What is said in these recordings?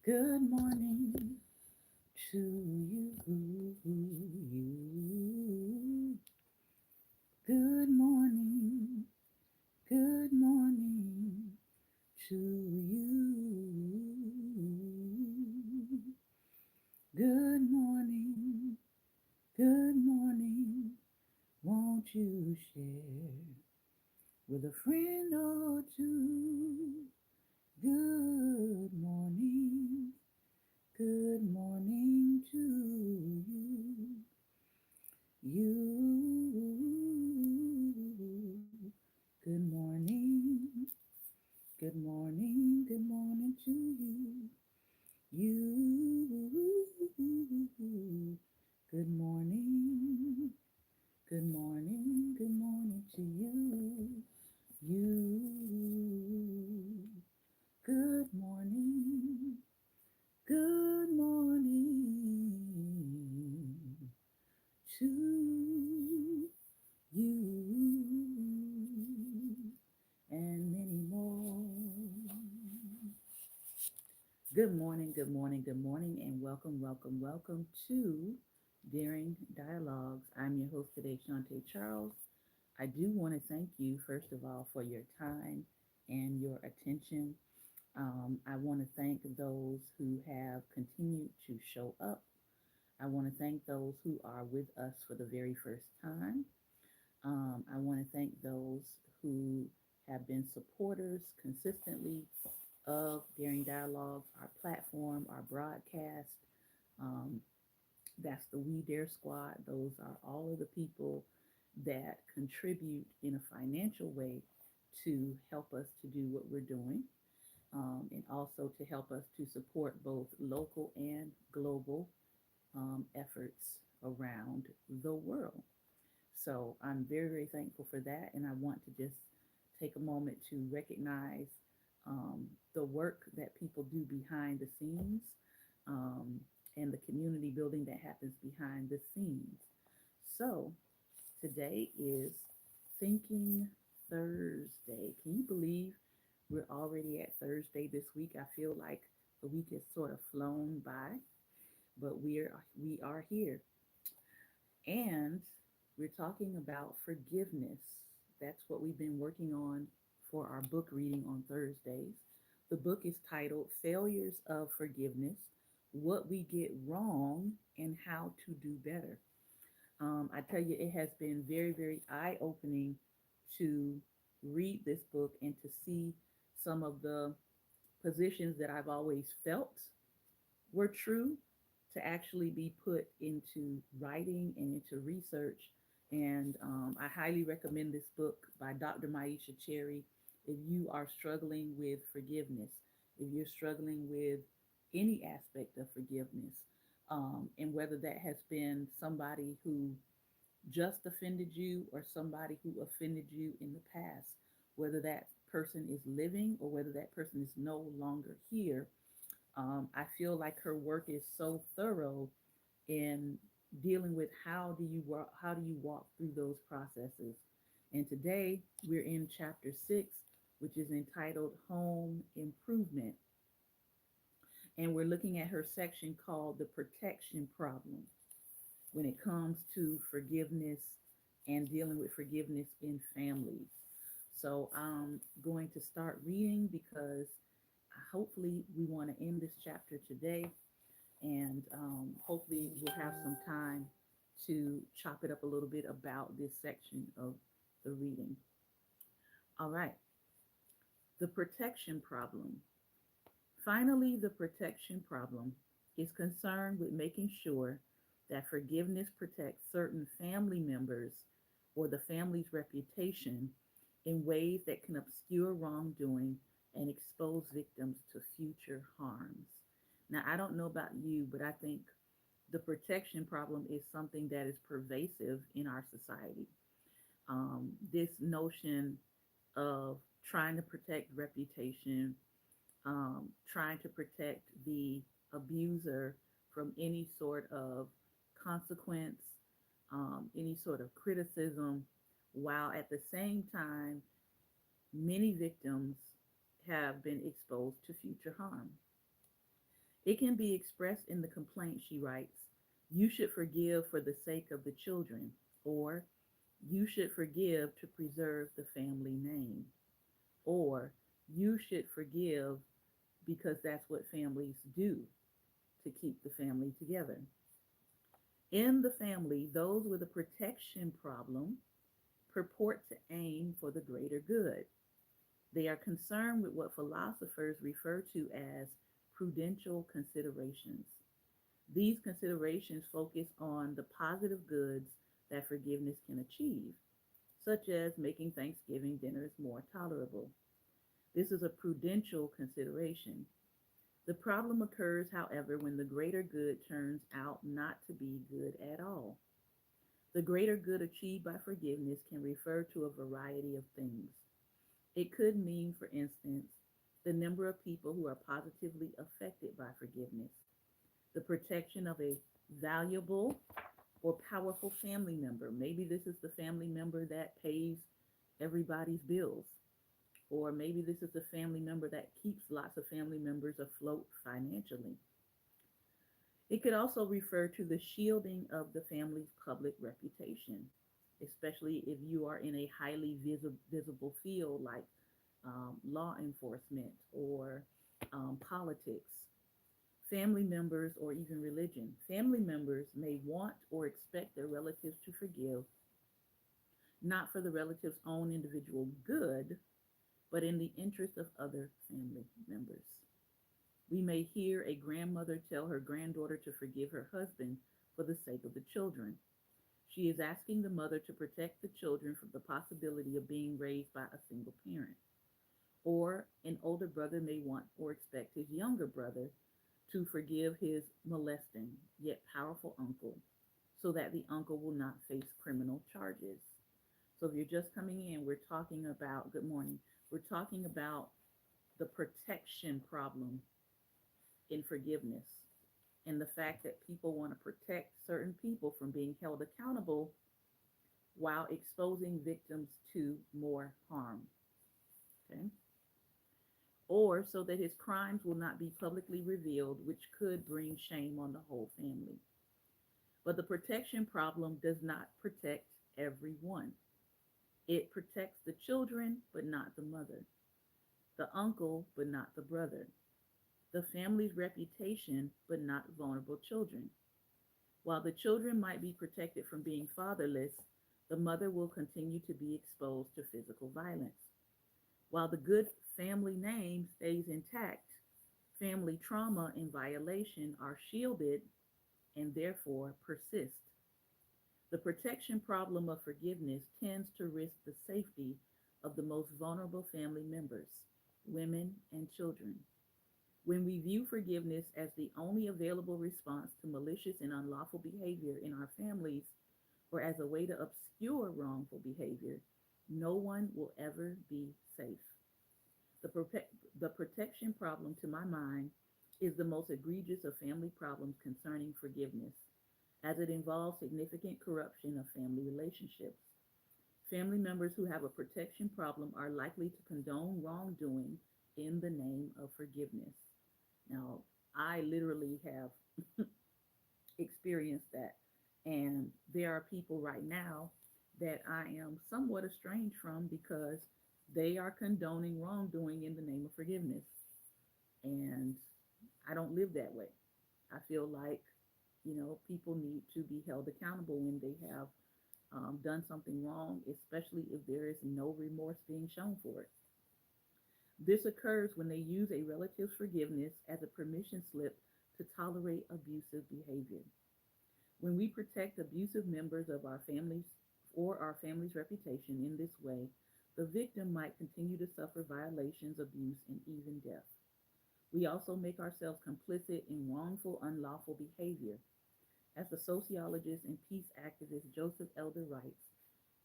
Good morning to you. Good morning. Good morning to you. Good morning. Good morning. Won't you share with a friend or two? Good morning. Good morning to you. You. Good morning. Good morning. Good morning to you. You. Good morning. Good morning. Good morning to you. You. Good morning. Good morning to you and many more. Good morning, good morning, and welcome, welcome, welcome to Daring Dialogues. I'm your host today, Shantae Charles. I do want to thank you, first of all, for your time and your attention. I want to thank those who have continued to show up. I want to thank those who are with us for the very first time. I want to thank those who have been supporters consistently of Daring Dialogues, our platform, our broadcast. Um, that's the We Dare Squad. Those are all of the people that contribute in a financial way to help us to do what we're doing, and also to help us to support both local and global efforts around the world. So I'm very, very thankful for that. And I want to just take a moment to recognize the work that people do behind the scenes, um, and the community building that happens behind the scenes. So today is Thinking Thursday. Can you believe we're already at Thursday this week? I feel like the week has sort of flown by, but we are here. And we're talking about forgiveness. That's what we've been working on for our book reading on Thursdays. The book is titled Failures of Forgiveness: What We Get Wrong and How to Do Better. I tell you, it has been very, very eye opening to read this book and to see some of the positions that I've always felt were true to actually be put into writing and into research. And I highly recommend this book by Dr. Maisha Cherry if you are struggling with forgiveness, if you're struggling with any aspect of forgiveness, and whether that has been somebody who just offended you or somebody who offended you in the past, whether that person is living or whether that person is no longer here. I feel like her work is so thorough in dealing with how do you walk through those processes. And today we're in chapter 6, which is entitled Home Improvement, and we're looking at her section called The Protection Problem when it comes to forgiveness and dealing with forgiveness in families. So I'm going to start reading because hopefully we want to end this chapter today, and hopefully we'll have some time to chop it up a little bit about this section of the reading. All right, the protection problem. Finally, the protection problem is concerned with making sure that forgiveness protects certain family members or the family's reputation in ways that can obscure wrongdoing and expose victims to future harms. Now, I don't know about you, but I think the protection problem is something that is pervasive in our society. This notion of trying to protect reputation, trying to protect the abuser from any sort of consequence, any sort of criticism, while at the same time, many victims have been exposed to future harm. It can be expressed in the complaint. She writes, "You should forgive for the sake of the children," or "You should forgive to preserve the family name," or "You should forgive because that's what families do to keep the family together." In the family, those with a protection problem purport to aim for the greater good. They are concerned with what philosophers refer to as prudential considerations. These considerations focus on the positive goods that forgiveness can achieve, such as making Thanksgiving dinners more tolerable. This is a prudential consideration. The problem occurs, however, when the greater good turns out not to be good at all. The greater good achieved by forgiveness can refer to a variety of things. It could mean, for instance, the number of people who are positively affected by forgiveness, the protection of a valuable or powerful family member. Maybe this is the family member that pays everybody's bills, or maybe this is the family member that keeps lots of family members afloat financially. It could also refer to the shielding of the family's public reputation, especially if you are in a highly visible field like law enforcement or politics. Family members, or even religion. Family members may want or expect their relatives to forgive, not for the relative's own individual good, but in the interest of other family members. We may hear a grandmother tell her granddaughter to forgive her husband for the sake of the children. She is asking the mother to protect the children from the possibility of being raised by a single parent. Or an older brother may want or expect his younger brother to forgive his molesting yet powerful uncle so that the uncle will not face criminal charges. So if you're just coming in, we're talking about, good morning, we're talking about the protection problem in forgiveness and the fact that people want to protect certain people from being held accountable while exposing victims to more harm. Okay? Or so that his crimes will not be publicly revealed, which could bring shame on the whole family. But the protection problem does not protect everyone. It protects the children, but not the mother, the uncle, but not the brother, the family's reputation, but not vulnerable children. While the children might be protected from being fatherless, the mother will continue to be exposed to physical violence. While the good family name stays intact, family trauma and violation are shielded and therefore persist. The protection problem of forgiveness tends to risk the safety of the most vulnerable family members, women and children. When we view forgiveness as the only available response to malicious and unlawful behavior in our families, or as a way to obscure wrongful behavior, no one will ever be safe. The, the protection problem, to my mind, is the most egregious of family problems concerning forgiveness, as it involves significant corruption of family relationships. Family members who have a protection problem are likely to condone wrongdoing in the name of forgiveness. Now, I literally have experienced that, and there are people right now that I am somewhat estranged from because they are condoning wrongdoing in the name of forgiveness. And I don't live that way. I feel like, people need to be held accountable when they have done something wrong, especially if there is no remorse being shown for it. This occurs when they use a relative's forgiveness as a permission slip to tolerate abusive behavior. When we protect abusive members of our families or our family's reputation in this way, the victim might continue to suffer violations, abuse, and even death. We also make ourselves complicit in wrongful, unlawful behavior. As the sociologist and peace activist Joseph Elder writes,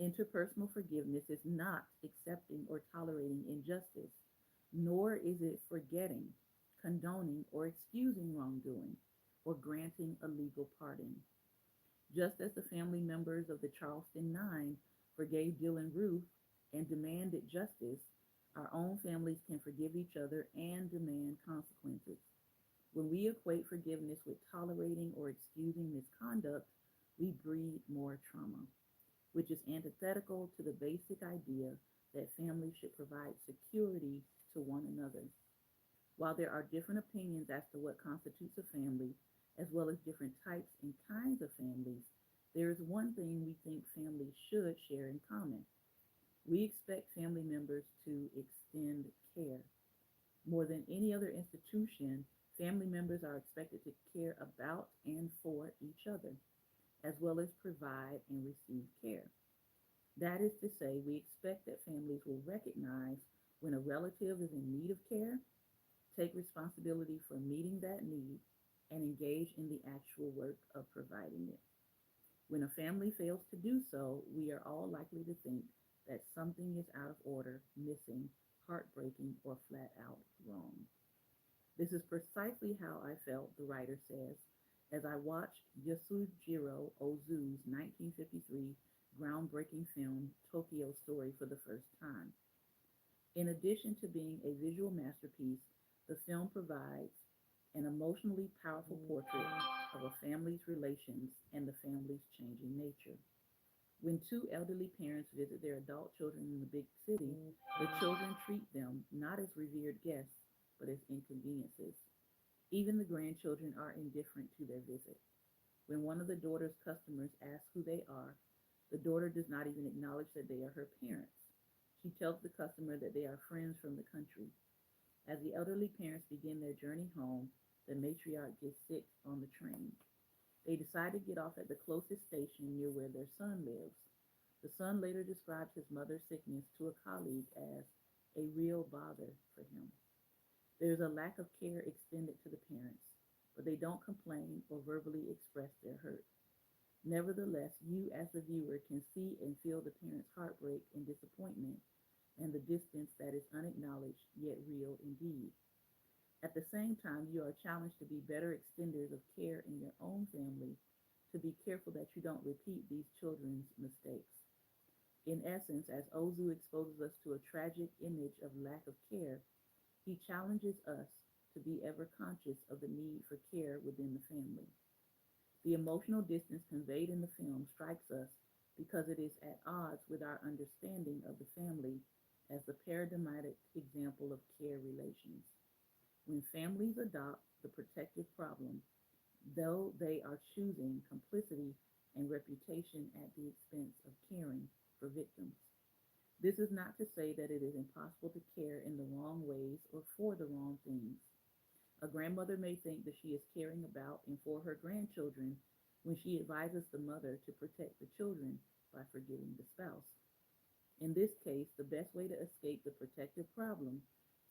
interpersonal forgiveness is not accepting or tolerating injustice, nor is it forgetting, condoning, or excusing wrongdoing, or granting a legal pardon. Just as the family members of the Charleston Nine forgave Dylan Roof and demanded justice, our own families can forgive each other and demand consequences. When we equate forgiveness with tolerating or excusing misconduct, we breed more trauma, which is antithetical to the basic idea that families should provide security to one another. While there are different opinions as to what constitutes a family, as well as different types and kinds of families, there is one thing we think families should share in common. We expect family members to extend care. More than any other institution, family members are expected to care about and for each other, as well as provide and receive care. That is to say, we expect that families will recognize when a relative is in need of care, take responsibility for meeting that need, and engage in the actual work of providing it. When a family fails to do so, we are all likely to think that something is out of order, missing, heartbreaking, or flat out wrong. This is precisely how I felt, the writer says, as I watched Yasujiro Ozu's 1953 groundbreaking film Tokyo Story for the first time. In addition to being a visual masterpiece, the film provides an emotionally powerful portrait of a family's relations and the family's changing nature. When two elderly parents visit their adult children in the big city, the children treat them not as revered guests, but as inconveniences. Even the grandchildren are indifferent to their visit. When one of the daughter's customers asks who they are, the daughter does not even acknowledge that they are her parents. She tells the customer that they are friends from the country. As the elderly parents begin their journey home, the matriarch gets sick on the train. They decide to get off at the closest station near where their son lives. The son later describes his mother's sickness to a colleague as a real bother for him. There is a lack of care extended to the parents, but they don't complain or verbally express their hurt. Nevertheless, you as the viewer can see and feel the parents' heartbreak and disappointment and the distance that is unacknowledged yet real indeed. At the same time, you are challenged to be better extenders of care in your own family, to be careful that you don't repeat these children's mistakes. In essence, as Ozu exposes us to a tragic image of lack of care, he challenges us to be ever conscious of the need for care within the family. The emotional distance conveyed in the film strikes us because it is at odds with our understanding of the family as the paradigmatic example of care relations. When families adopt the protective problem, though they are choosing complicity and reputation at the expense of caring for victims. This is not to say that it is impossible to care in the wrong ways or for the wrong things. A grandmother may think that she is caring about and for her grandchildren when she advises the mother to protect the children by forgiving the spouse. In this case, the best way to escape the protective problem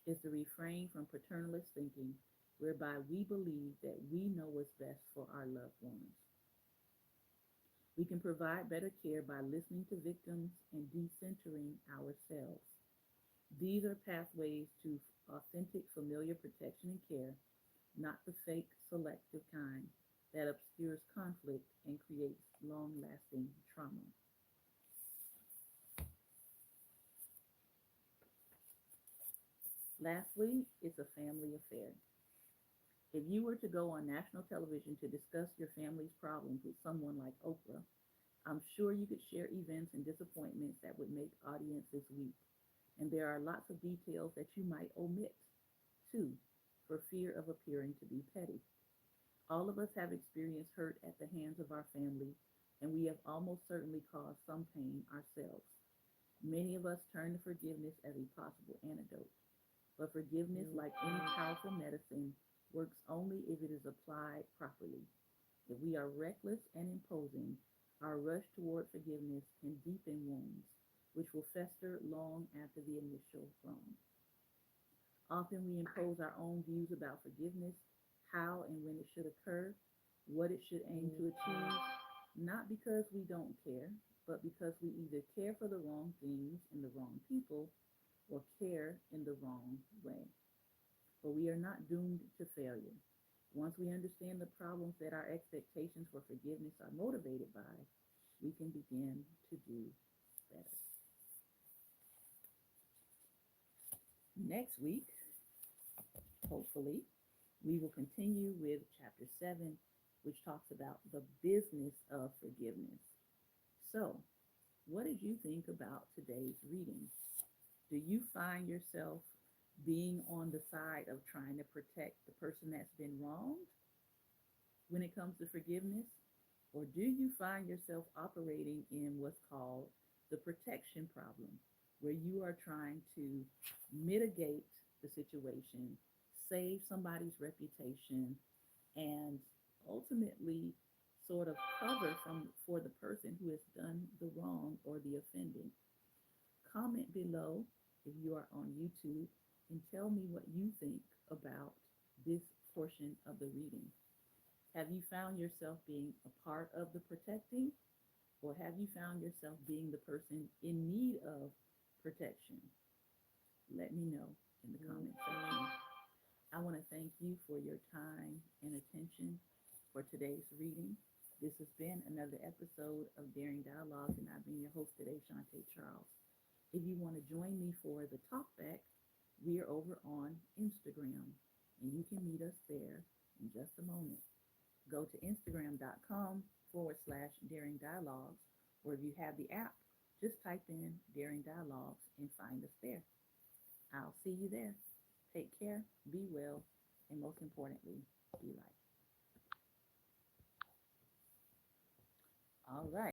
is to refrain from paternalist thinking, whereby we believe that we know what's best for our loved ones. We can provide better care by listening to victims and decentering ourselves. These are pathways to authentic familiar protection and care, not the fake selective kind that obscures conflict and creates long lasting trauma. Lastly, it's a family affair. If you were to go on national television to discuss your family's problems with someone like Oprah, I'm sure you could share events and disappointments that would make audiences weep. And there are lots of details that you might omit, too, for fear of appearing to be petty. All of us have experienced hurt at the hands of our family, and we have almost certainly caused some pain ourselves. Many of us turn to forgiveness as a possible antidote. But forgiveness, like any powerful medicine, works only if it is applied properly. If we are reckless and imposing, our rush toward forgiveness can deepen wounds, which will fester long after the initial wrong. Often we impose our own views about forgiveness, how and when it should occur, what it should aim to achieve, not because we don't care, but because we either care for the wrong things and the wrong people or care in the wrong way. But we are not doomed to failure. Once we understand the problems that our expectations for forgiveness are motivated by, we can begin to do better. Next week, hopefully, We will continue with chapter 7, which talks about the business of forgiveness. So, what did you think about today's reading? Do you find yourself being on the side of trying to protect the person that's been wronged when it comes to forgiveness? Or do you find yourself operating in what's called the protection problem, where you are trying to mitigate the situation, save somebody's reputation, and ultimately sort of cover for the person who has done the wrong or the offending? Comment below if you are on YouTube and tell me what you think about this portion of the reading. Have you found yourself being a part of the protecting, or have you found yourself being the person in need of protection? Let me know in the comment section. I want to thank you for your time and attention for today's reading. This has been another episode of Daring Dialogues, and I've been your host today, Shantae Charles. If you want to join me for the talkback, we are over on Instagram, and you can meet us there in just a moment. Go to Instagram.com/Daring Dialogues, or if you have the app, just type in Daring Dialogues and find us there. I'll see you there. Take care, be well, and most importantly, be light. All right.